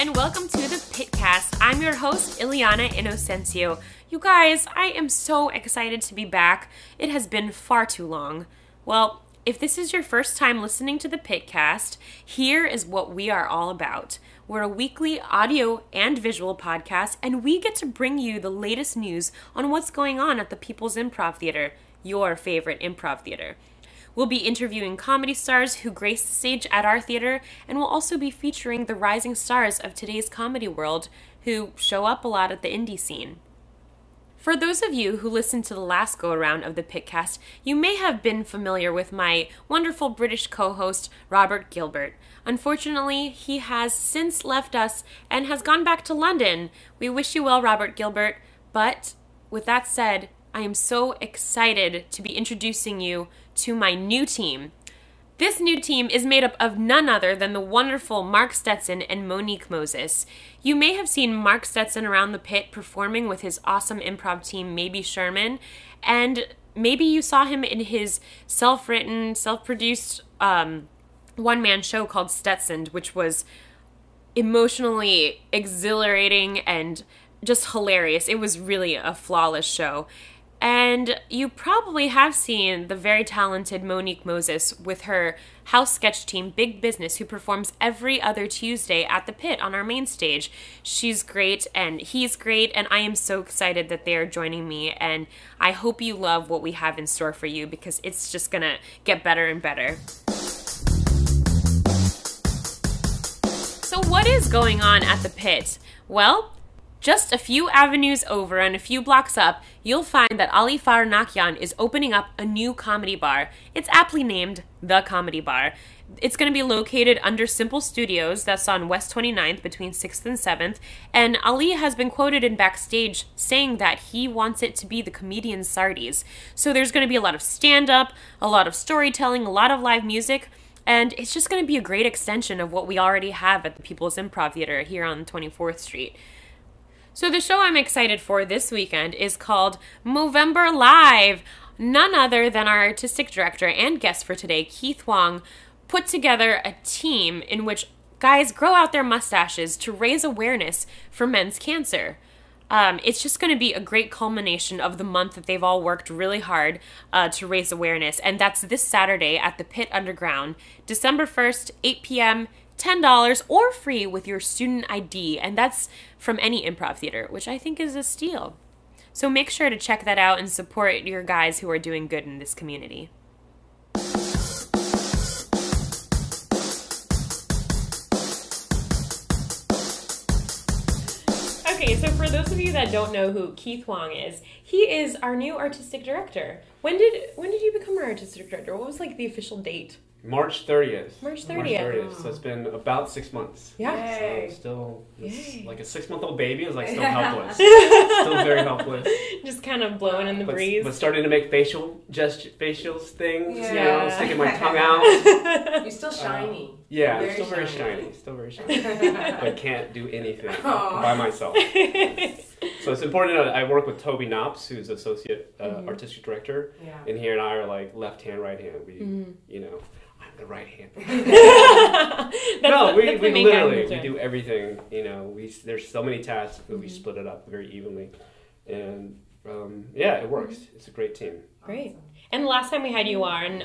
and welcome to the PITcast. I'm your host, Iliana Inocencio. You guys, I am so excited to be back. It has been far too long. Well, if this is your first time listening to the PITcast, here is what we are all about. We're a weekly audio and visual podcast, and we get to bring you the latest news on what's going on at the Peoples Improv Theater, your favorite improv theater. We'll be interviewing comedy stars who grace the stage at our theater, and we'll also be featuring the rising stars of today's comedy world who show up a lot at the indie scene. For those of you who listened to the last go-around of the PITcast, you may have been familiar with my wonderful British co-host, Robert Gilbert. Unfortunately, he has since left us and has gone back to London. We wish you well, Robert Gilbert, but with that said, I am so excited to be introducing you to my new team. This new team is made up of none other than the wonderful Mark Stetson and Monique Moses. You may have seen Mark Stetson around the pit performing with his awesome improv team, Maybe Sherman, and maybe you saw him in his self-written, self-produced one-man show called Stetson, which was emotionally exhilarating and just hilarious. It was really a flawless show. And you probably have seen the very talented Monique Moses with her house sketch team, Big Business, who performs every other Tuesday at the Pit on our main stage. She's great, and he's great, and I am so excited that they are joining me, and I hope you love what we have in store for you, because it's just gonna get better and better. So what is going on at the Pit? Well, just a few avenues over and a few blocks up, you'll find that Ali Farnakyan is opening up a new comedy bar. It's aptly named The Comedy Bar. It's going to be located under Simple Studios, that's on West 29th between 6th and 7th, and Ali has been quoted in backstage saying that he wants it to be the comedian's Sardi's. So there's going to be a lot of stand-up, a lot of storytelling, a lot of live music, and it's just going to be a great extension of what we already have at the People's Improv Theater here on 24th Street. So the show I'm excited for this weekend is called Movember Live. None other than our artistic director and guest for today, Keith Huang, put together a team in which guys grow out their mustaches to raise awareness for men's cancer. It's just going to be a great culmination of the month that they've all worked really hard to raise awareness. And that's this Saturday at the Pit Underground, December 1st, 8 p.m., $10 or free with your student ID, and that's from any improv theater, which I think is a steal. So make sure to check that out and support your guys who are doing good in this community. Okay, so for those of you that don't know who Keith Huang is, he is our new artistic director. When did you become our artistic director? What was like the official date? March 30th. March 30th. Oh. So it's been about 6 months. Yeah. So still, it's like a 6-month-old baby is like still helpless. Still very helpless. Just kind of blowing in the breeze. But starting to make facial things, yeah. you know, sticking my tongue out. You're still shiny. Yeah, I'm still very shiny. Still very shiny. But can't do anything by myself. So it's important to know that I work with Toby Knops, who's associate artistic director. Yeah. And he and I are like left hand, right hand. We, you know, I'm the right hand. We literally we do everything. You know, there's so many tasks that we split it up very evenly, and it works. It's a great team. Great. And the last time we had you on,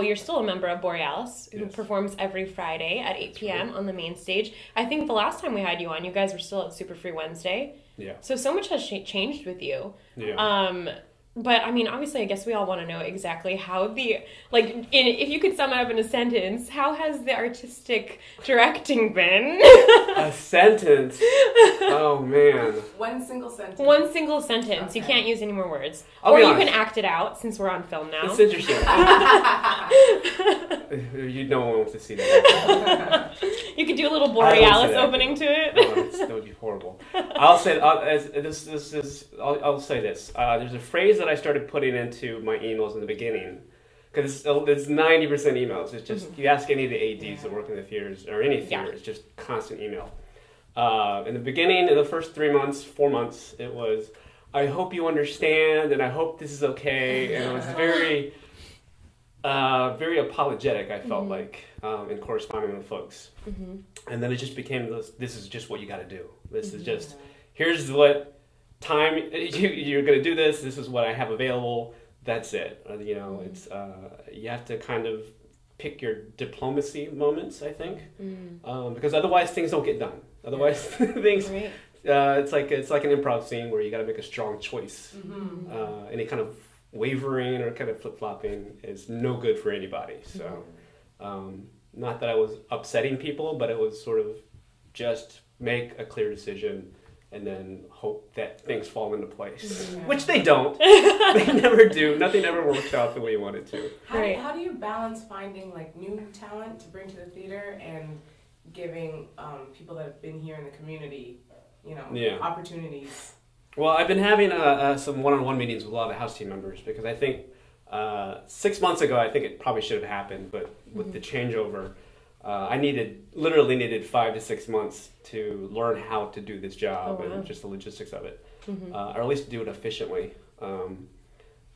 you're still a member of Borealis, who performs every Friday at 8 p.m. on the main stage. I think the last time we had you on, you guys were still at Super Free Wednesday. Yeah. So much has changed with you. Yeah. But, I mean, obviously, I guess we all want to know exactly how if you could sum it up in a sentence, how has the artistic directing been? A sentence? Oh, man. One single sentence. One single sentence. Okay. You can't use any more words. Or you can act it out, since we're on film now. It's interesting. No one wants to see that. You could do a little Borealis opening to it. That would be horrible. I'll say this. There's a phrase that I started putting into my emails in the beginning, because it's 90% emails. It's just you ask any of the ADs that work in the theaters or any theater, it's just constant email. In the beginning, in the first 4 months, it was, I hope you understand, and I hope this is okay, and it was very very apologetic, I felt like, in corresponding with folks. And then it just became this is just what you got to do. This is just, here's what time you're going to do this. This is what I have available. That's it. You know, it's you have to kind of pick your diplomacy moments, I think, because otherwise things don't get done. Otherwise things, it's like an improv scene where you got to make a strong choice. Any kind of wavering or kind of flip-flopping is no good for anybody. So, not that I was upsetting people, but it was sort of just make a clear decision and then hope that things fall into place, which they don't. They never do. Nothing ever works out the way you want it to. How do you balance finding like new talent to bring to the theater and giving people that have been here in the community, you know, opportunities? Well, I've been having some one-on-one meetings with a lot of the house team members because I think 6 months ago, I think it probably should have happened, but with the changeover, I literally needed 5 to 6 months to learn how to do this job and just the logistics of it, or at least do it efficiently.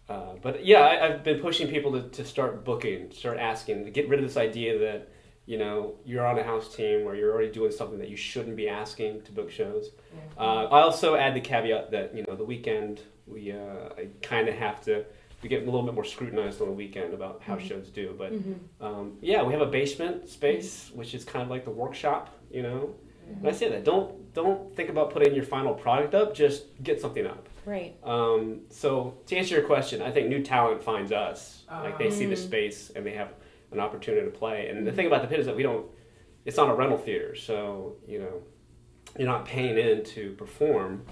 But yeah, I've been pushing people to start booking, start asking, to get rid of this idea that, you know, you're on a house team or you're already doing something that you shouldn't be asking to book shows. I also add the caveat that, you know, the weekend, I kind of have to, we get a little bit more scrutinized on the weekend about how shows do. But yeah, we have a basement space, which is kind of like the workshop, you know. And I say that, don't think about putting your final product up, just get something up. Right. So to answer your question, I think new talent finds us. Like they see the space and they have an opportunity to play. And the thing about the Pit is that it's not a rental theater, so, you know, you're not paying in to perform.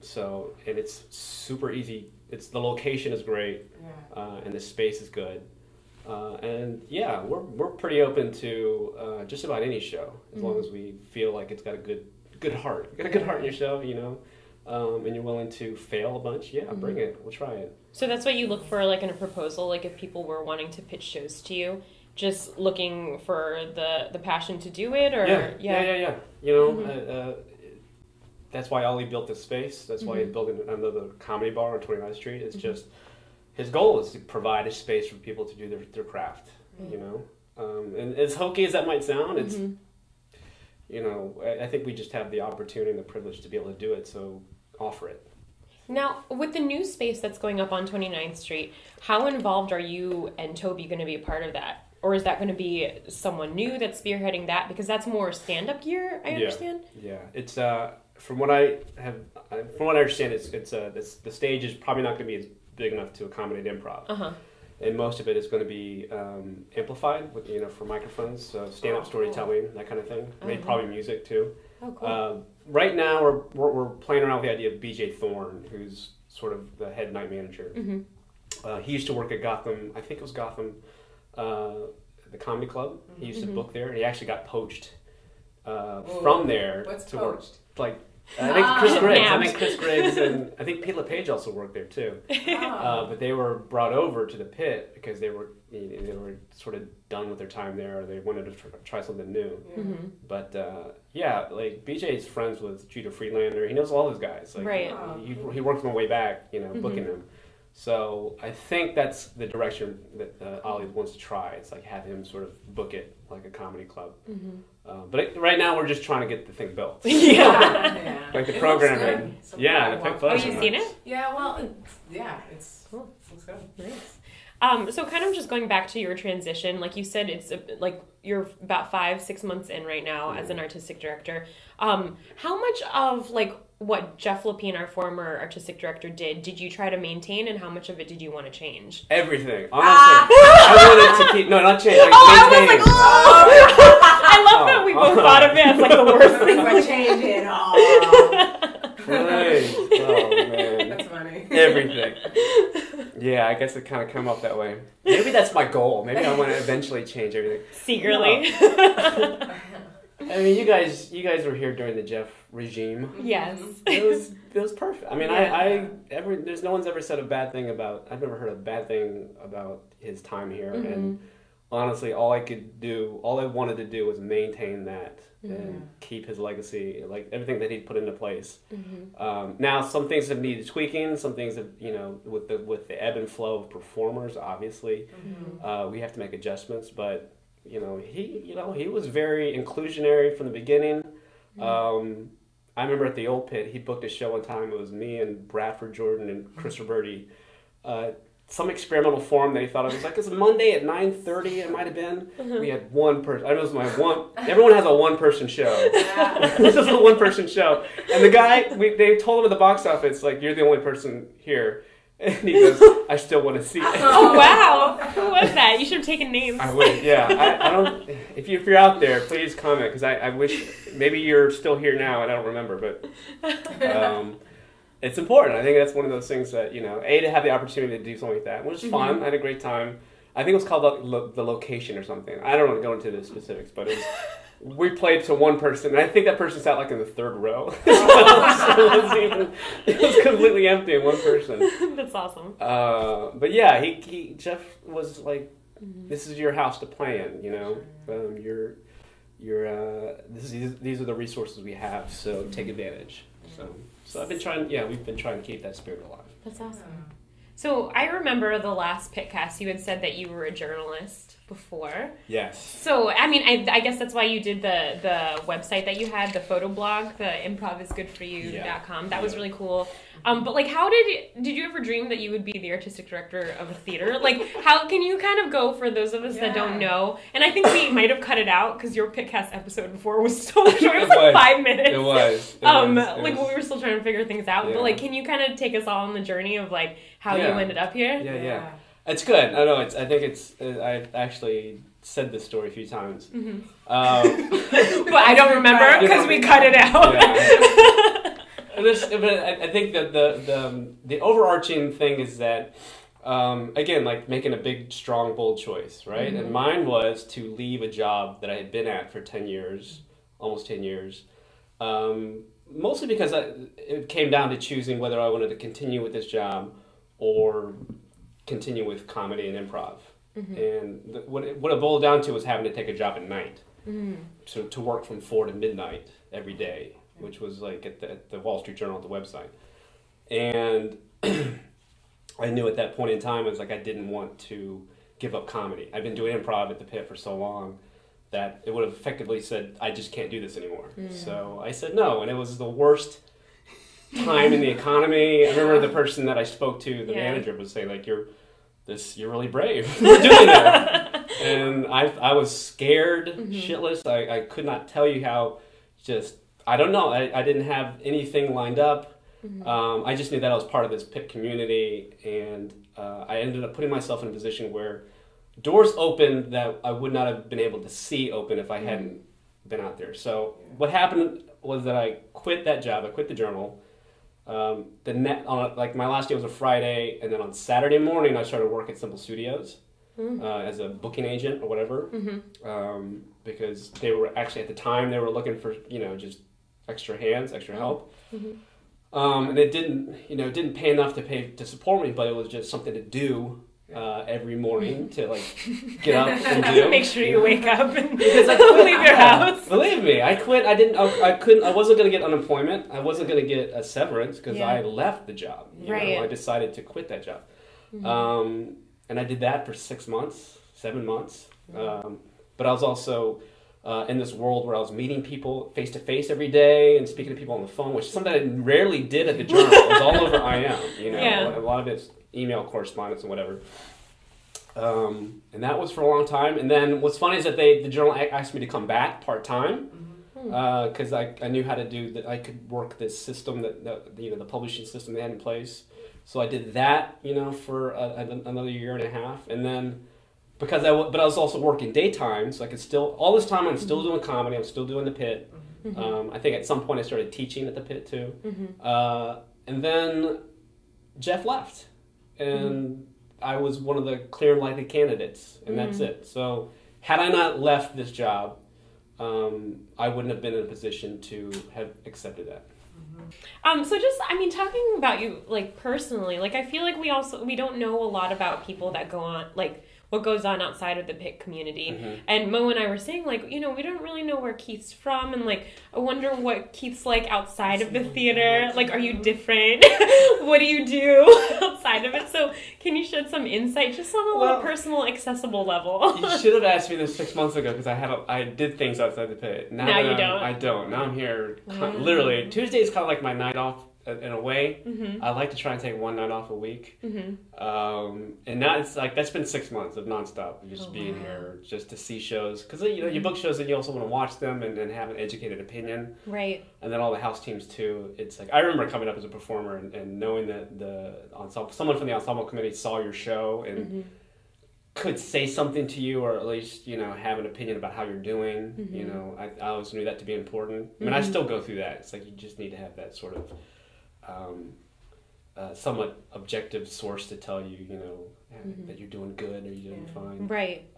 So, and it's super easy. The location is great, and the space is good. And yeah, we're pretty open to just about any show, as long as we feel like it's got a good heart. You got a good heart in your show, you know, and you're willing to fail a bunch. Yeah, bring it. We'll try it. So that's what you look for, like in a proposal. Like if people were wanting to pitch shows to you, just looking for the passion to do it, or yeah. You know, that's why Ollie built this space. That's why he's building another comedy bar on 29th Street. It's just his goal is to provide a space for people to do their craft. You know, and as hokey as that might sound, it's you know, I think we just have the opportunity and the privilege to be able to do it. So offer it. Now, with the new space that's going up on 29th Street, how involved are you and Toby going to be a part of that? Or is that going to be someone new that's spearheading that? Because that's more stand-up gear, I understand. Yeah, it's from what I understand, it's the stage is probably not going to be as big enough to accommodate improv, and most of it is going to be amplified with, you know, for microphones, so stand-up storytelling, that kind of thing. Maybe probably music too. Oh, cool. Right now, we're playing around with the idea of BJ Thorne, who's sort of the head night manager. He used to work at Gotham. I think it was Gotham, the comedy club. He used to book there. He actually got poached from there to work. Like I think Chris Griggs and I think Pete LePage also worked there too. But they were brought over to the Pit because they were sort of done with their time there, or they wanted to try something new. But yeah, like BJ's friends with Judah Friedlander. He knows all those guys. Like, he worked from way back, you know, booking them. So I think that's the direction that Ollie wants to try. It's like have him sort of book it like a comedy club. But right now we're just trying to get the thing built. Like the programming. The Pit Have you seen it? Yeah, well, it's cool. Looks good. Nice. So kind of just going back to your transition, like you said, it's like you're about 5-6 months in right now as an artistic director. How much of like what Jeff Lepine, our former artistic director, did you try to maintain, and how much of it did you want to change? Everything. Honestly, I wanted to keep not change. Like, maintain. I love that we both thought of it as like the worst thing. But change it all. Right. Oh man, that's funny. Everything. Yeah, I guess it kind of come up that way. Maybe that's my goal. Maybe I want to eventually change everything. Secretly. No. I mean, you guys were here during the Jeff regime. Yes. It was perfect. I mean, there's no one's ever said a bad thing about. I've never heard a bad thing about his time here, and honestly, all I wanted to do was maintain that and keep his legacy, like everything that he'd put into place. Now, some things have needed tweaking. Some things have, with the ebb and flow of performers, obviously, we have to make adjustments. But he was very inclusionary from the beginning. I remember at the old pit, he booked a show one time. It was me and Bradford Jordan and Chris Roberti. Some experimental forum that he thought of. It was like, it's Monday at 9:30, it might have been. We had one person. I know it was everyone has a one-person show. This is a one-person show. And the guy, they told him at the box office, like, you're the only person here. And he goes, I still want to see it. Oh, wow. Who was that? You should have taken names. I would, yeah. I don't, if you're out there, please comment, because I wish, maybe you're still here now and I don't remember, but it's important. I think that's one of those things that, to have the opportunity to do something like that, which was fun. I had a great time. I think it was called The Location or something. I don't want to go into the specifics, but we played to one person, and I think that person sat like in the third row. It was completely empty in one person. That's awesome. But yeah, Jeff was like, this is your house to play in, these are the resources we have, so take advantage. So we've been trying to keep that spirit alive. That's awesome. So I remember the last PITcast, you had said that you were a journalist before. Yes. So, I mean, I guess that's why you did the website that you had, the photo blog, the improvisgoodforyou.com. That was really cool. But like, how did you ever dream that you would be the artistic director of a theater? Like, how can you kind of go for those of us that don't know? And I think we might have cut it out because your PITcast episode before was so short. It was like 5 minutes. It was. When we were still trying to figure things out. Yeah. But like, can you kind of take us all on the journey of like how you ended up here? Yeah. It's good. I know. I've actually said this story a few times. But I don't remember because we cut it out. Yeah. I think that the overarching thing is that, again, like making a big, strong, bold choice, right? And mine was to leave a job that I had been at for 10 years, almost 10 years, mostly because it came down to choosing whether I wanted to continue with this job or continue with comedy and improv. And what it boiled down to was having to take a job at night, to work from 4 to midnight every day, which was like at the Wall Street Journal, at the website. And I knew at that point in time, it was like I didn't want to give up comedy. I've been doing improv at the Pit for so long that it would have effectively said, I just can't do this anymore. So I said no, and it was the worst time in the economy. I remember the person that I spoke to, the manager, was saying, like, you're really brave for doing that. And I was scared shitless. I could not tell you how, I don't know. I didn't have anything lined up. I just knew that I was part of this Pit community, and I ended up putting myself in a position where doors opened that I would not have been able to see open if I hadn't been out there. So what happened was that I quit that job. I quit the Journal. My last day was a Friday, and then on Saturday morning I started work at Simple Studios as a booking agent or whatever, because they were actually, at the time, they were looking for just extra hands, extra help, and it didn't pay enough to support me, but it was just something to do every morning to like get up and do. Make sure you wake up and leave your house. Believe me, I quit. I wasn't going to get unemployment. I wasn't going to get a severance because I left the job. I decided to quit that job. And I did that for 7 months. But I was also in this world where I was meeting people face to face every day and speaking to people on the phone, which is something I rarely did at the Journal. It was all over IM, a lot of it's email correspondence and whatever. And that was for a long time. And then what's funny is that the Journal asked me to come back part-time because I knew how to do that. I could work this system the publishing system they had in place. So I did that, for another year and a half. And then but I was also working daytime, so I could still, all this time I'm still doing comedy, I'm still doing the Pit. I think at some point I started teaching at the Pit too. And then Jeff left. And I was one of the clear and likely candidates, and that's it. So had I not left this job, I wouldn't have been in a position to have accepted that. So just, talking about you, like, personally, like, I feel like we don't know a lot about people that go on, like, what goes on outside of the pit community. Mm-hmm. And Mo and I were saying, like, we don't really know where Keith's from, and like, I wonder what Keith's like outside of the theater. Like, are you different? What do you do outside of it? So can you shed some insight just on a little personal, accessible level? You should have asked me this 6 months ago, because I did things outside the pit. Now you don't. I don't. Now I'm here. Literally, Tuesday is kind of like my night off in a way. Mm-hmm. I like to try and take one night off a week. Mm-hmm. And now it's like, that's been 6 months of nonstop of just being here, just to see shows. Because, you book shows and you also want to watch them and have an educated opinion. Right. And then all the house teams too. It's like, I remember coming up as a performer and knowing that the ensemble, someone from the ensemble committee saw your show and could say something to you, or at least, have an opinion about how you're doing. I always knew that to be important. I mean, I still go through that. It's like, you just need to have that sort of somewhat objective source to tell you, that you're doing good or you're doing fine. Right.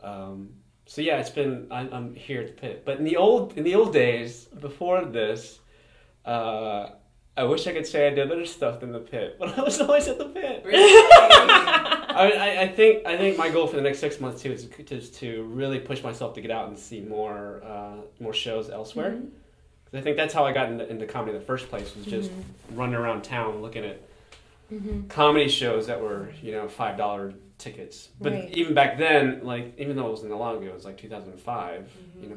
So yeah, it's been, I'm here at the pit. But in the old days, before this, I wish I could say I did other stuff than the pit, but I was always at the pit. I think my goal for the next 6 months too is to really push myself to get out and see more shows elsewhere. I think that's how I got into comedy in the first place, was just running around town looking at comedy shows that were, $5 tickets. But even back then, like, even though it wasn't that long ago, it was like 2005,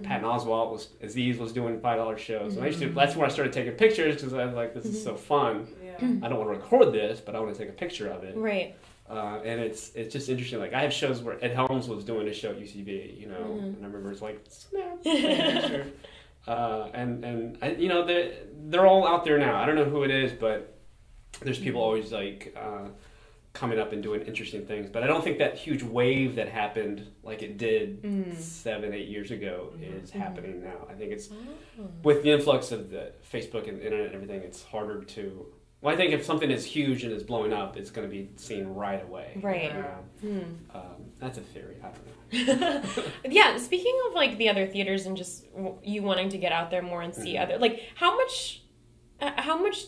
Patton Oswalt Aziz was doing $5 shows. And that's where I started taking pictures, because I was like, this is so fun. Yeah. I don't want to record this, but I want to take a picture of it. Right. And it's just interesting. Like, I have shows where Ed Helms was doing a show at UCB, and I remember it's like, snap, picture. And I, they're all out there now. I don't know who it is, but there's people always like coming up and doing interesting things. But I don't think that huge wave that happened like it did 7-8 years ago is happening now. I think it's with the influx of the Facebook and the internet and everything, it's harder to. Well, I think if something is huge and is blowing up, it's going to be seen right away. Right. That's a theory. I don't know. Yeah. Speaking of like the other theaters and just you wanting to get out there more and see other, like how much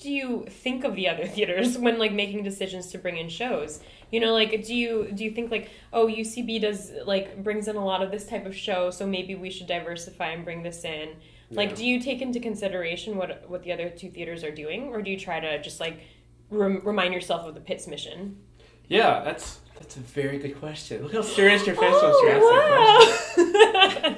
do you think of the other theaters when like making decisions to bring in shows? Like do you think like, oh, UCB brings in a lot of this type of show, so maybe we should diversify and bring this in? Like, do you take into consideration what the other two theaters are doing, or do you try to just like remind yourself of the Pit's mission? Yeah, that's a very good question. Look how serious your face was to answer that question.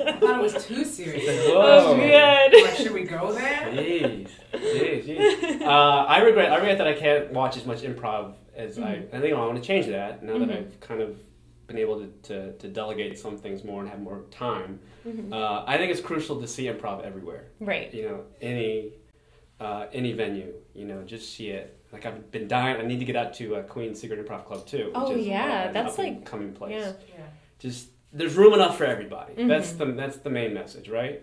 I thought it was too serious. Oh, good. Like, should we go there? Jeez. I regret that I can't watch as much improv as I think I want to change that now that I've kind of been able to delegate some things more and have more time. I think it's crucial to see improv everywhere. Right. Any venue, just see it. Like, I've been dying. I need to get out to Queen's Secret Improv Club too. Oh yeah, that's like coming place. Yeah. Just there's room enough for everybody. That's the main message, right?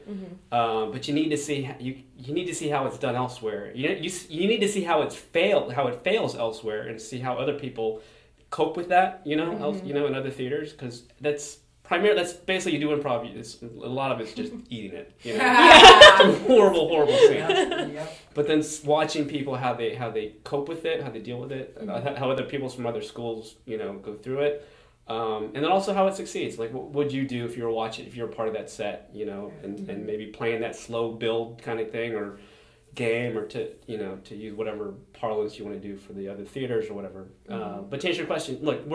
But you need to see you need to see how it's done elsewhere. You need to see how it fails elsewhere, and see how other people cope with that. In other theaters, because that's basically, you do improv. A lot of it's just eating it. It's a horrible scene. Yep. But then watching people how they cope with it, how they deal with it, how other people from other schools go through it, and then also how it succeeds. Like, what would you do if you were part of that set, and maybe playing that slow build kind of thing or game, or to use whatever parlance you want to do for the other theaters or whatever. But to answer your question, look,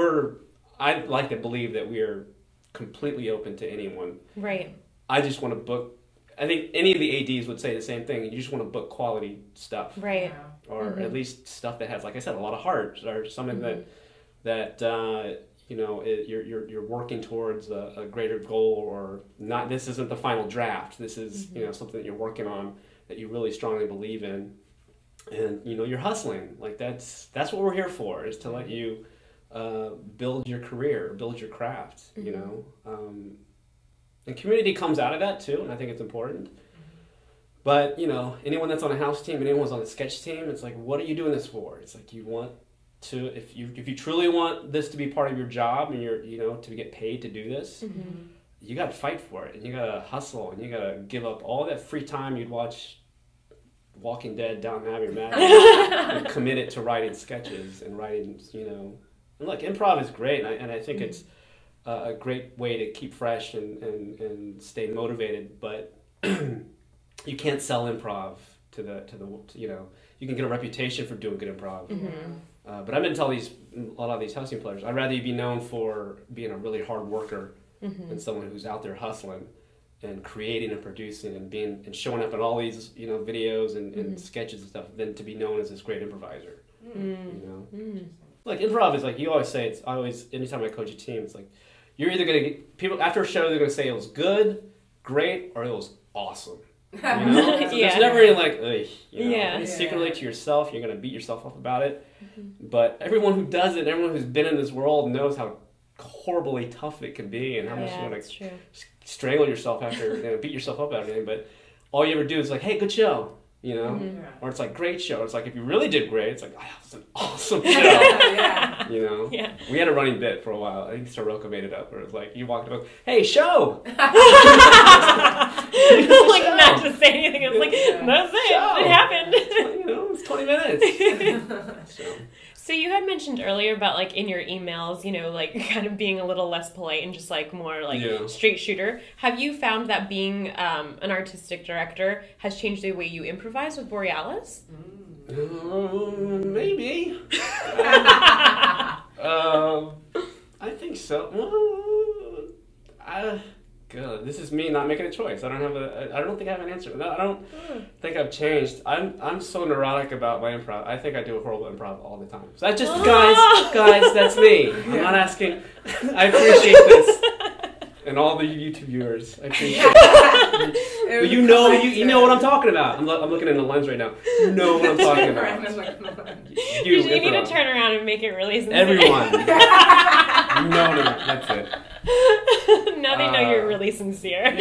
I'd like to believe that we are completely open to anyone. Right. I just want to book. I think any of the ADs would say the same thing. You just want to book quality stuff, right? Or at least stuff that has, like I said, a lot of heart, or something that you're working towards a greater goal, or not. This isn't the final draft. This is something that you're working on that you really strongly believe in, and you're hustling. Like, that's what we're here for, is to let you build your career, build your craft, and community comes out of that too, and I think it's important. But anyone that's on a house team, anyone's on a sketch team, it's like, what are you doing this for? It's like, you want to, if you truly want this to be part of your job, and you're to get paid to do this, you got to fight for it, and you got to hustle, and you got to give up all that free time you'd watch Walking Dead, Downton Abbey, or Mad Men, and commit it to writing sketches and writing, And look, improv is great, and I think it's a great way to keep fresh and stay motivated. But you can't sell improv to the you know, you can get a reputation for doing good improv. But I've been telling a lot of these house team players, I'd rather you be known for being a really hard worker than someone who's out there hustling and creating and producing and showing up in all these, you know, videos and sketches and stuff, than to be known as this great improviser. You know, like improv is like, you always say, it's always, anytime I coach a team, it's like, you're either gonna get people after a show, they're gonna say it was good, great, or it was awesome. You know? There's never any like, ugh, you know. And secretly to yourself, you're gonna beat yourself up about it. But everyone who does it, everyone who's been in this world knows how horribly tough it can be, and how much you want to strangle yourself after, you know, beat yourself up about everything. But all you ever do is like, hey, good show, you know, or it's like great show. It's like if you really did great, it's like, oh, that was an awesome show. You know, we had a running bit for a while. I think Soroka made it up, where it was like you walked up, hey, show. Like not to say anything. It's like that's it. Show. It happened. You know, it's 20 minutes. So you had mentioned earlier about like in your emails, you know, like kind of being a little less polite and just like more like straight shooter. Have you found that being an artistic director has changed the way you improvise with Borealis? Maybe. I think so. God, this is me not making a choice. I don't think I have an answer. No, I don't think I've changed. I'm so neurotic about my improv. I think I do a horrible improv all the time. So that's just guys, that's me. I'm not asking. I appreciate this. And all the YouTube viewers, I appreciate it. But you know what I'm talking about. I'm looking in the lens right now. You know what I'm talking about. You need to turn around and make it really sincere. Everyone. You know that's it. Now they know you're really sincere.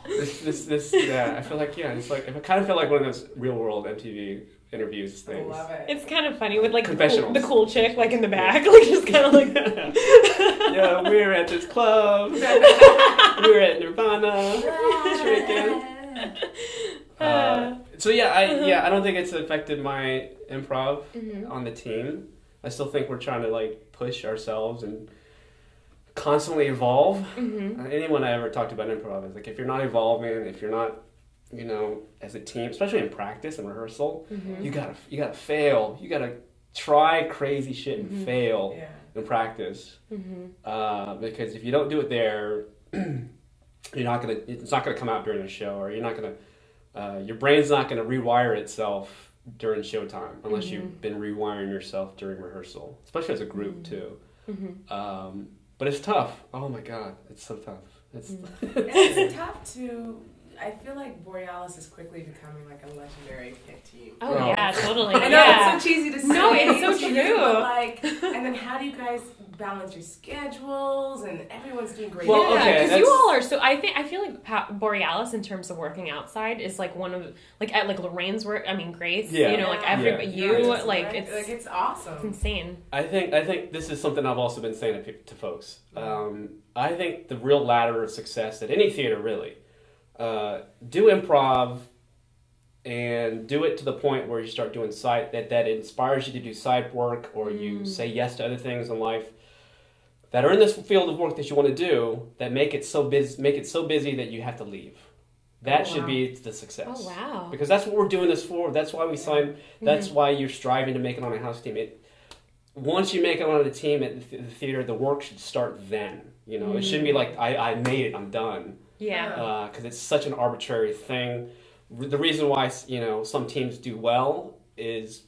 This I feel like it's like I kind of feel like one of those real world MTV interviews things. I love it. It's kind of funny with like confessionals. The cool chick like in the back, like just kind of like yeah, we're at this club. We're at Nirvana. Drinking. So I don't think it's affected my improv on the team. I still think we're trying to like push ourselves and constantly evolve. Anyone I ever talked about improv is like, if you're not evolving, if you're not, you know, as a team, especially in practice and rehearsal, you gotta fail. You gotta try crazy shit and fail in practice. Because if you don't do it there, it's not gonna come out during the show, or you're not gonna, your brain's not gonna rewire itself during showtime unless you've been rewiring yourself during rehearsal, especially as a group too. But it's tough. Oh my God, it's so tough. It's tough to. I feel like Borealis is quickly becoming like a legendary hit team. Oh yeah, totally. I know it's so cheesy to say. No, it's so true. But like, and then how do you guys balance your schedules? And everyone's doing great. Well, because you all are so. I feel like Borealis in terms of working outside is like one of like at like Lorraine's work. I mean, Grace. Yeah. You know, like everybody. It's awesome. It's insane. I think this is something I've also been saying to folks. I think the real ladder of success at any theater really. Do improv and do it to the point where you start doing that inspires you to do side work, or you say yes to other things in life that are in this field of work that you want to do, that make it so busy that you have to leave. That should be the success. Oh wow. Because that's what we're doing this for. That's why we sign. That's why you're striving to make it on a house team. Once you make it on the team at the theater, the work should start then. You know, it shouldn't be like I made it, I'm done. Yeah. Because it's such an arbitrary thing. The reason why, you know, some teams do well is,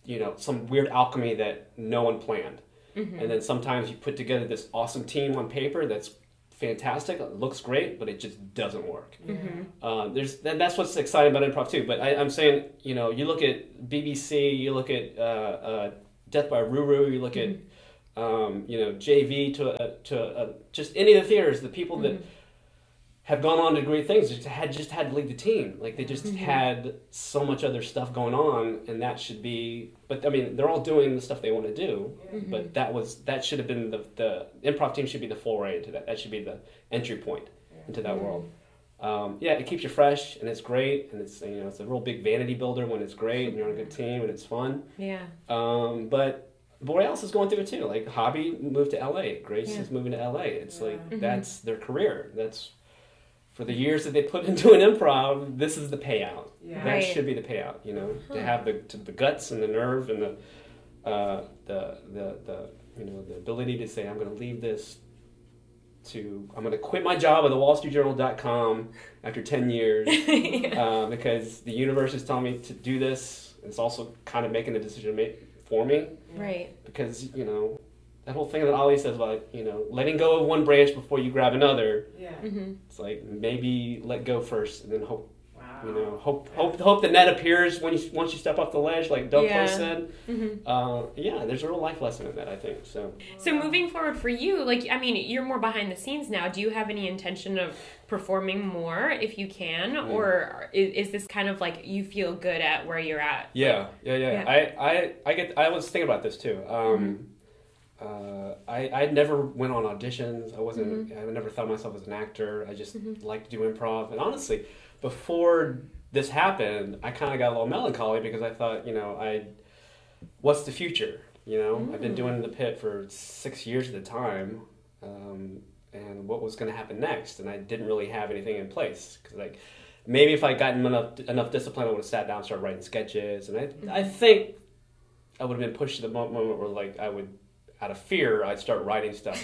you know, some weird alchemy that no one planned. And then sometimes you put together this awesome team on paper that's fantastic, it looks great, but it just doesn't work. That's what's exciting about improv too. But I'm saying, you know, you look at BBC, you look at Death by Ruru, you look at, you know, JV to just any of the theaters, the people that have gone on to great things, just had to leave the team. Like they just had so much other stuff going on, and that should be. But I mean, they're all doing the stuff they want to do. But that should have been the improv team should be the foray into that. That should be the entry point into that world. It keeps you fresh, and it's great, and it's, you know, it's a real big vanity builder when it's great and you're on a good team and it's fun. Yeah. But Borealis is going through it too. Like Hobby moved to LA. Grace is moving to LA. It's like that's their career. That's for the years that they put into an improv. This is the payout. Yeah. That should be the payout. You know, to have the guts and the nerve and the the ability to say, I'm going to leave this. I'm going to quit my job at the WallStreetJournal.com after 10 years because the universe is telling me to do this. It's also kind of making the decision for me. Right. Because, that whole thing that Ali says about, letting go of one branch before you grab another. Yeah. Mm-hmm. It's like maybe let go first and then hope. Wow. Hope the net appears once you step off the ledge, like Doug Close said. Mm-hmm. There's a real life lesson in that, I think. So moving forward for you, you're more behind the scenes now. Do you have any intention of performing more if you can, or is this kind of like you feel good at where you're at? Yeah. I was thinking about this too. I never went on auditions. I wasn't. I never thought of myself as an actor. I just like to do improv, and honestly. Before this happened, I kind of got a little melancholy because I thought, what's the future? I've been doing the pit for 6 years at the time, and what was going to happen next? And I didn't really have anything in place because, maybe if I'd gotten enough discipline, I would have sat down and started writing sketches. And I think I would have been pushed to the moment where, I would, out of fear, I'd start writing stuff.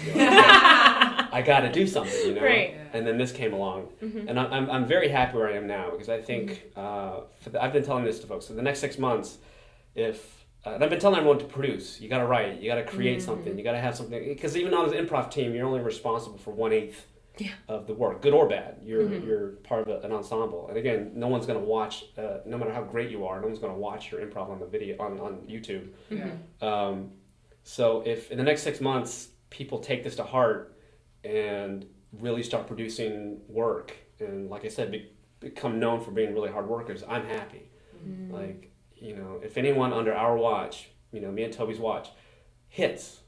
I got to do something, Right. And then this came along, and I'm very happy where I am now because I think I've been telling this to folks. So the next 6 months, and I've been telling everyone to produce. You got to write. You got to create something. You got to have something because even on an improv team, you're only responsible for 1/8 of the work, good or bad. You're part of an ensemble, and again, no one's going to watch. No matter how great you are, no one's going to watch your improv on the video on YouTube. Yeah. So if in the next 6 months people take this to heart and really start producing work and, like I said, become known for being really hard workers, I'm happy. If anyone under our watch, me and Toby's watch, hits,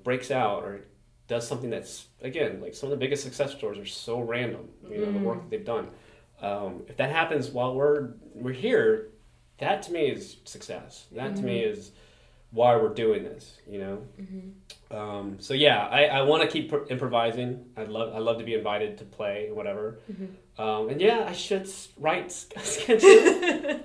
breaks out or does something that's, again, some of the biggest success stories are so random, the work that they've done. If that happens while we're here, that to me is success. That to me is why we're doing this, I want to keep improvising. I love to be invited to play whatever, and I should write sketches.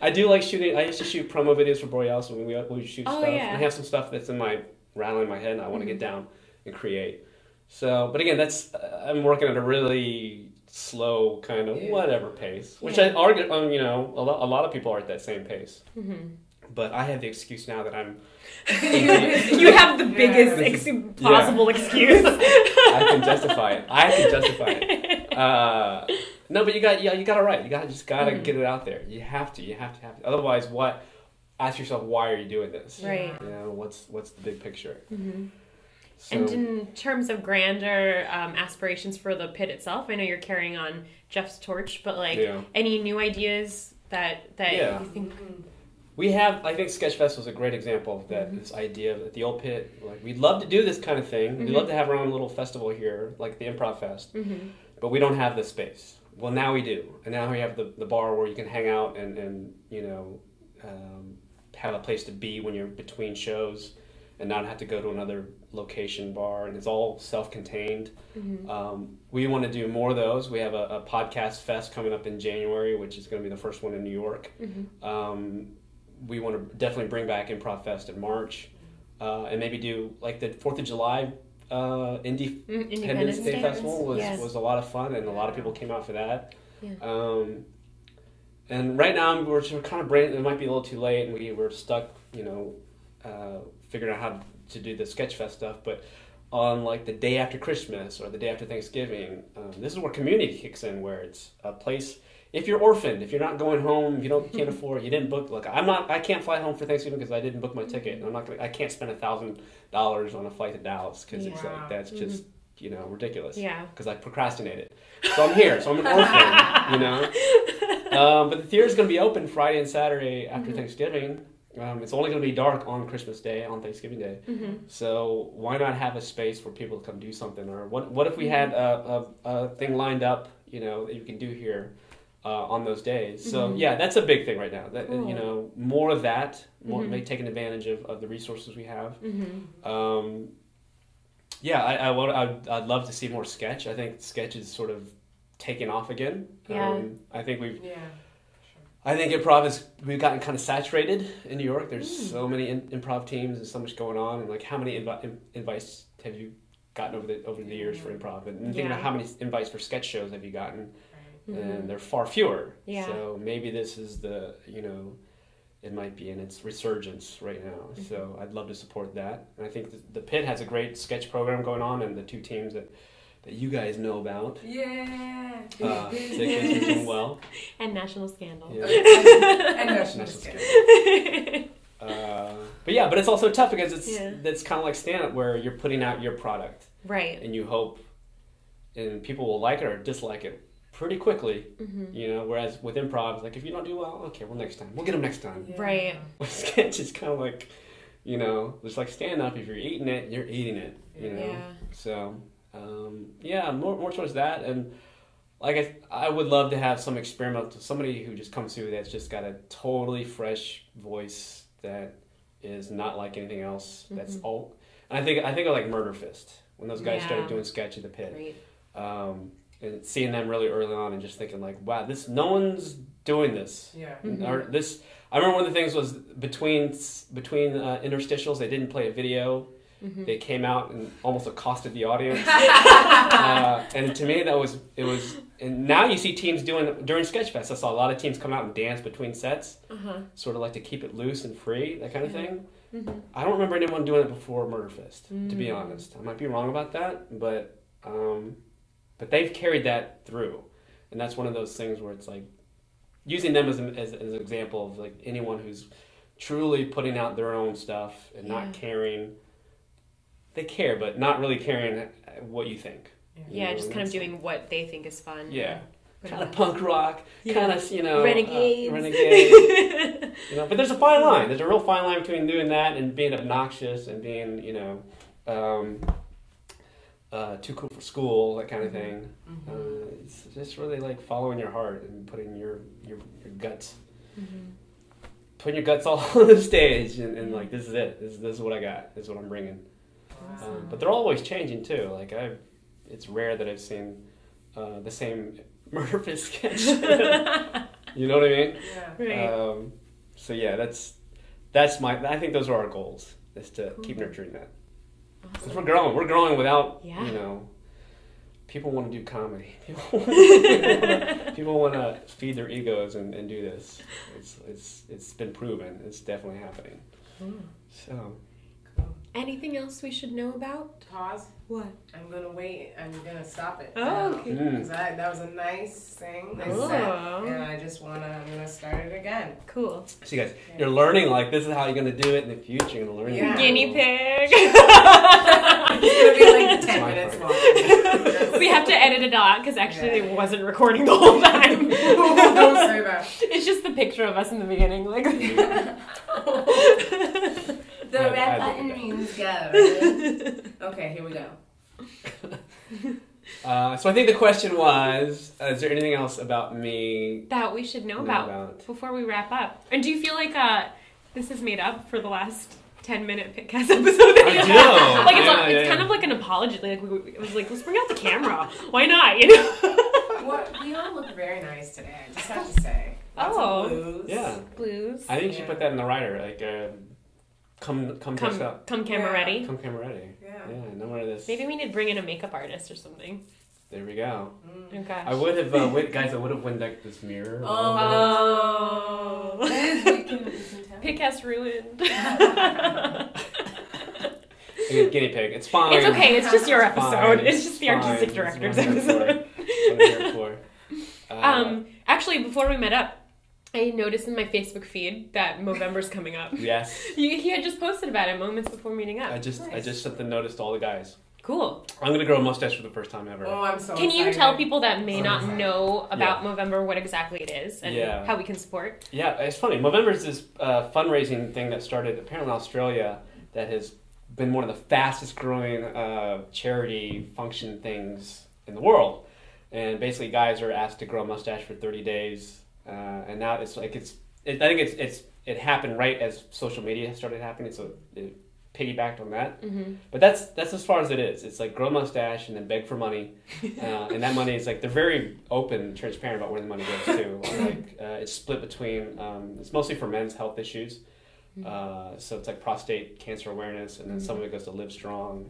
I do like shooting. I used to shoot promo videos for Borealis when we shoot stuff. I have some stuff that's rattling in my head, and I want to get down and create. So, but again, I'm working at a really slow kind of whatever pace, which I argue, a lot of people are at that same pace. But I have the excuse now that I'm. You have the biggest possible excuse. I can justify it. No, but you got to write. You gotta get it out there. You have to. Otherwise, what? Ask yourself, why are you doing this? Right. What's the big picture? So, and in terms of grander aspirations for the pit itself, I know you're carrying on Jeff's torch, but any new ideas that you think? We have, I think Sketch Festival is a great example of that, this idea of the old pit, we'd love to do this kind of thing. We'd love to have our own little festival here, like the Improv Fest, but we don't have the space. Well, now we do. And now we have the bar where you can hang out and have a place to be when you're between shows and not have to go to another location bar, and it's all self-contained. We want to do more of those. We have a podcast fest coming up in January, which is going to be the first one in New York. We want to definitely bring back Improv Fest in March, and maybe do the 4th of July Independence Day Festival was a lot of fun, and a lot of people came out for that. And right now we're kind of it might be a little too late, and we're stuck, figuring out how to do the Sketchfest stuff. But on the day after Christmas or the day after Thanksgiving, this is where community kicks in, where it's a place. If you're orphaned, if you're not going home, if you can't afford, you didn't book. I can't fly home for Thanksgiving because I didn't book my ticket. I can't spend $1,000 on a flight to Dallas because it's that's just ridiculous. Yeah. Because I procrastinated. So I'm here. So I'm an orphan. But the theater's going to be open Friday and Saturday after Thanksgiving. It's only going to be dark on Christmas Day, on Thanksgiving Day. So why not have a space for people to come do something? Or what if we had a thing lined up, that you can do here? on those days. So yeah, that's a big thing right now. That Cool. you know, more of that, more taking advantage of the resources we have. Yeah, I'd love to see more sketch. I think sketch is sort of taking off again. Yeah. I think we've. Yeah. I think we've gotten kind of saturated in New York. There's so many improv teams and so much going on. And like, how many invites have you gotten over the years for improv? And thinking about how many invites for sketch shows have you gotten? And they're far fewer. Yeah. So maybe this is the, you know, it might be in its resurgence right now. So I'd love to support that. And I think the Pit has a great sketch program going on, and the two teams that you guys know about. Yeah. They are doing well. And National Scandal. Yeah. And National Scandal. But it's also tough because it's kind of like stand-up where you're putting out your product. Right. And you hope and people will like it or dislike it pretty quickly, you know, whereas with improv, it's like, if you don't do well, okay, well, next time. We'll get them next time. Yeah. Right. With sketch, it's kind of like, you know, it's like stand-up. If you're eating it, you're eating it, you know. Yeah. So, more towards that. And like I would love to have some experimental, somebody who just comes through that's just got a totally fresh voice that is not like anything else. That's all. And I think of like Murder Fist when those guys started doing sketch at the Pit. Right. And seeing them really early on and just thinking like, wow, no one's doing this. Yeah. Or this. I remember one of the things was between interstitials, they didn't play a video. They came out and almost accosted the audience. And to me, it was. And now you see teams doing during Sketchfest. I saw a lot of teams come out and dance between sets, sort of like to keep it loose and free, that kind of thing. I don't remember anyone doing it before Murder Fist, to be honest. I might be wrong about that, but they've carried that through, and that's one of those things where it's like using them as an example of like anyone who's truly putting out their own stuff and not caring. They care, but not really caring what you think. Yeah, you know, just kind of doing what they think is fun. Yeah. Kind of punk rock, kind of, you know... Renegade. You know, but there's a fine line. There's a real fine line between doing that and being obnoxious and being, you know, too cool for school, that kind of thing. It's just really like following your heart and putting your guts... Putting your guts all on the stage and like, this is it. This is what I got. This is what I'm bringing. Awesome. But they're always changing too. Like it's rare that I've seen the same Murder Fist sketch. You know what I mean? Yeah. Right. So yeah, that's I think those are our goals, is to keep nurturing that. Awesome. 'Cause we're growing without, Yeah. you know, people want to do comedy. People want to feed their egos and do this. It's been proven. It's definitely happening. So. Anything else we should know about? Pause. What? I'm gonna wait. I'm gonna stop it. Oh, okay. Because that was a nice thing. Nice set, and I just I'm gonna start it again. Cool. So you guys, you're learning, like, this is how you're going to do it in the future. You're going to learn. Yeah. Guinea pig. It's gonna be like 10 minutes long. We have to edit it out because actually it wasn't recording the whole time. Don't say that. It's just the picture of us in the beginning, like. The red button means go. Okay, here we go. So I think the question was, is there anything else about me that we should know about before we wrap up? And do you feel like this is made up for the last 10-minute PITcast episode? I do. Like it's kind of like an apology. Like it was like, let's bring out the camera. Why not? You know. Well, we all look very nice today. I just have to say. Lots of blues. Yeah. Blues. I think you should put that in the writer, like. Come dressed up. Come camera ready. Come camera ready. Yeah. Yeah, no more of this. Maybe we need to bring in a makeup artist or something. There we go. Oh gosh. I would have, guys, I would have went like this mirror. Oh. We can tell. PITcast ruined. Guinea pig. It's fine. It's okay. It's just your episode. Fine. It's just the artistic Fine. director's That's what I'm here for. Actually, before we met up, I noticed in my Facebook feed that Movember's coming up. Yes. He had just posted about it moments before meeting up. I just sent the notice to all the guys. Cool. I'm going to grow a mustache for the first time ever. Oh, I'm so Can excited. you tell people that may not know about Movember what exactly it is and how we can support? Yeah, it's funny. Movember is this fundraising thing that started apparently in Australia that has been one of the fastest growing charity function things in the world. and basically guys are asked to grow a mustache for 30 days, and now it's like I think it happened right as social media started happening, so it piggybacked on that. Mm-hmm. But that's as far as it is. It's like grow a mustache and then beg for money, and that money is like they're very open and transparent about where the money goes to. Like it's split between it's mostly for men's health issues, so it's like prostate cancer awareness, and then some of it goes to Live Strong.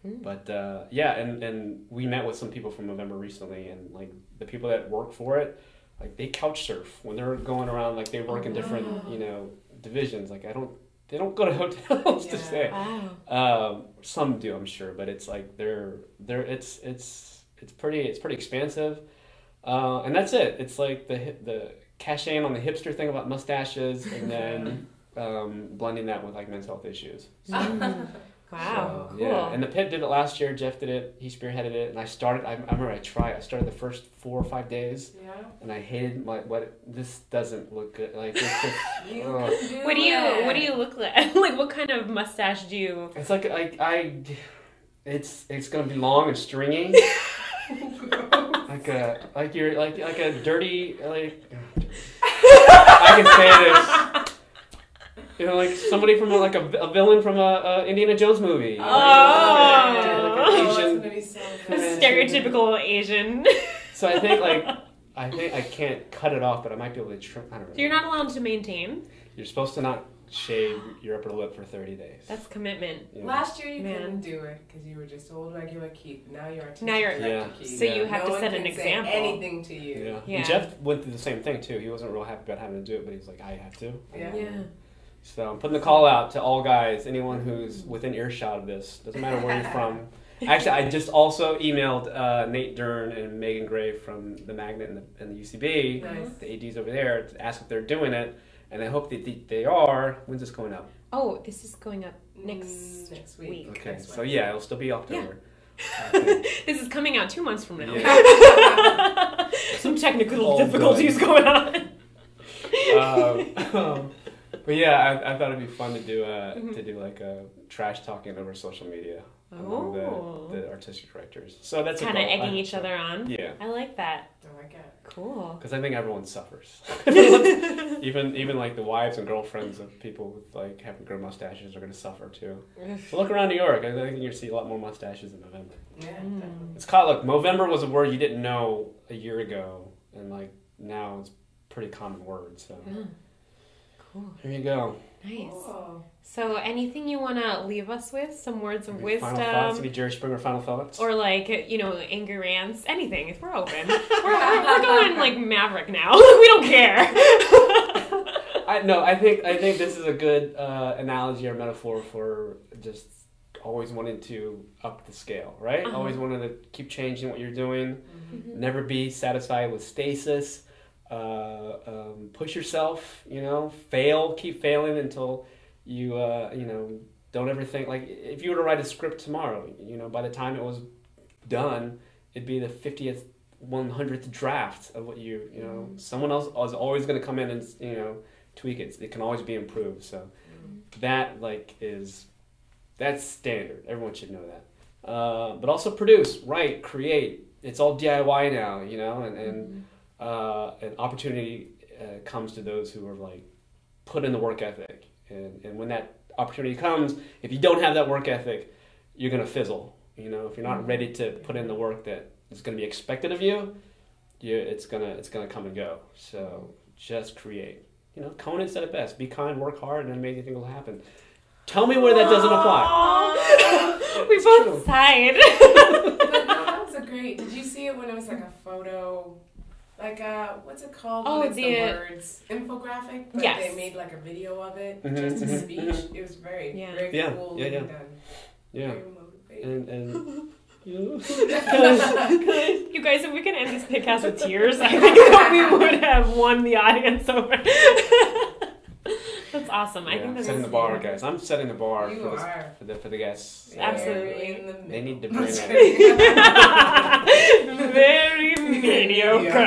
But and we met with some people from Movember recently, and like the people that work for it, like they couch surf when they're going around, like they work in different divisions. Like they don't go to hotels to stay. Wow. Some do, I'm sure, but it's like it's pretty expansive, and that's it. It's like the cashing on the hipster thing about mustaches, and then blending that with like men's health issues. So, wow, so, cool. Yeah, and the Pit did it last year. Jeff did it. He spearheaded it, and I started. I remember I started the first 4 or 5 days, and I hated this doesn't look good. Like it's just, what do you look like? Like what kind of mustache do you? It's like it's gonna be long and stringy, like a dirty I can say this. You know, like somebody from like a villain from a Indiana Jones movie. Stereotypical Asian. So I think I can't cut it off, but I might be able to trim. I don't know. So you're not allowed to maintain? You're supposed to not shave your upper lip for 30 days. That's commitment. Yeah. Last year you couldn't do it because you were just old regular Keith. Now you're Director Keith. So you have to set an example. Say anything to you. Yeah. And Jeff went through the same thing too. He wasn't real happy about having to do it, but he was like, I have to. Yeah. So I'm putting the call out to all guys, anyone who's within earshot of this. Doesn't matter where you're from. Actually, I just also emailed Nate Dern and Megan Gray from the Magnet and the UCB, the ADs over there, to ask if they're doing it. And I hope that they are. When's this going up? Oh, this is going up next week. Okay, so it'll still be October. Yeah. Okay. This is coming out 2 months from now. Yeah. Some technical difficulties going on. But yeah, I thought it'd be fun to do like a trash talking over social media among the artistic directors. So that's kind of egging each other on. Yeah, I like that. I like it. Cool. Because I think everyone suffers. even like the wives and girlfriends of people with like having grown mustaches are going to suffer too. So look around New York. I think you're going to see a lot more mustaches in Movember. Yeah, definitely. It's called Movember was a word you didn't know a year ago, and like now it's a pretty common word. So. Cool. Here you go. Nice. Cool. So anything you want to leave us with? Some words of wisdom? Final thoughts? Any Jerry Springer final thoughts? Or like, angry rants? Anything. We're open. we're going like Maverick now. We don't care. I think this is a good analogy or metaphor for just always wanting to up the scale, right? Always wanting to keep changing what you're doing. Mm-hmm. Never be satisfied with stasis. Push yourself, keep failing until you, don't ever think, like, if you were to write a script tomorrow, by the time it was done, it'd be the 50th, 100th draft of what someone else is always going to come in and, tweak it. It can always be improved. So that, that's standard. Everyone should know that. But also produce, write, create. It's all DIY now, and an opportunity comes to those who are put in the work ethic, and when that opportunity comes, if you don't have that work ethic, you're gonna fizzle. If you're not ready to put in the work that is gonna be expected of you, it's gonna come and go. So just create. Conan said it best: be kind, work hard, and amazing things will happen. Tell me where that doesn't apply. We both sighed. But no, that was a great. Did you see it when it was like a photo? What's it called? Oh, it's the words infographic. But yes. They made a video of it, just a speech. It was very cool. Yeah. Done. Yeah. Very motivating. And you guys, if we can end this PITcast with tears, I think we would have won the audience over. That's awesome. I think that's setting the bar, guys. I'm setting the bar for the guests. Absolutely. They need to bring it. Very mediocre.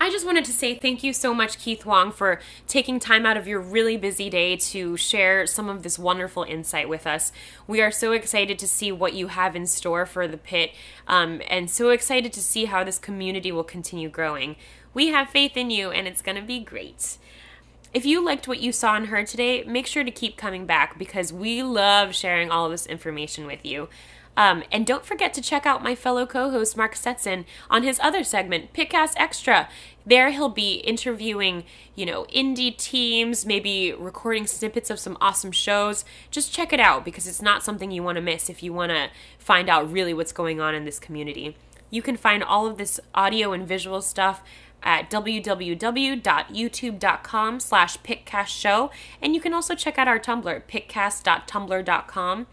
I just wanted to say thank you so much, Keith Huang, for taking time out of your really busy day to share some of this wonderful insight with us. We are so excited to see what you have in store for the Pit, and so excited to see how this community will continue growing. We have faith in you, and it's going to be great. If you liked what you saw and heard today, make sure to keep coming back because we love sharing all of this information with you. And don't forget to check out my fellow co-host, Mark Stetson, on his other segment, PITcast Extra. There he'll be interviewing, indie teams, maybe recording snippets of some awesome shows. Just check it out because it's not something you want to miss if you want to find out really what's going on in this community. You can find all of this audio and visual stuff at www.youtube.com/PITcastShow. And you can also check out our Tumblr, pitcast.tumblr.com.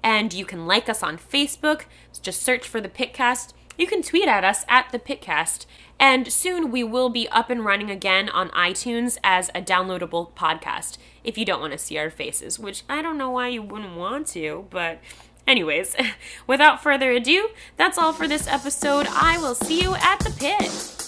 And you can like us on Facebook. Just search for the PITcast. You can tweet at us at the PITcast. And soon we will be up and running again on iTunes as a downloadable podcast if you don't want to see our faces, which I don't know why you wouldn't want to, but anyways, without further ado, that's all for this episode. I will see you at the Pit.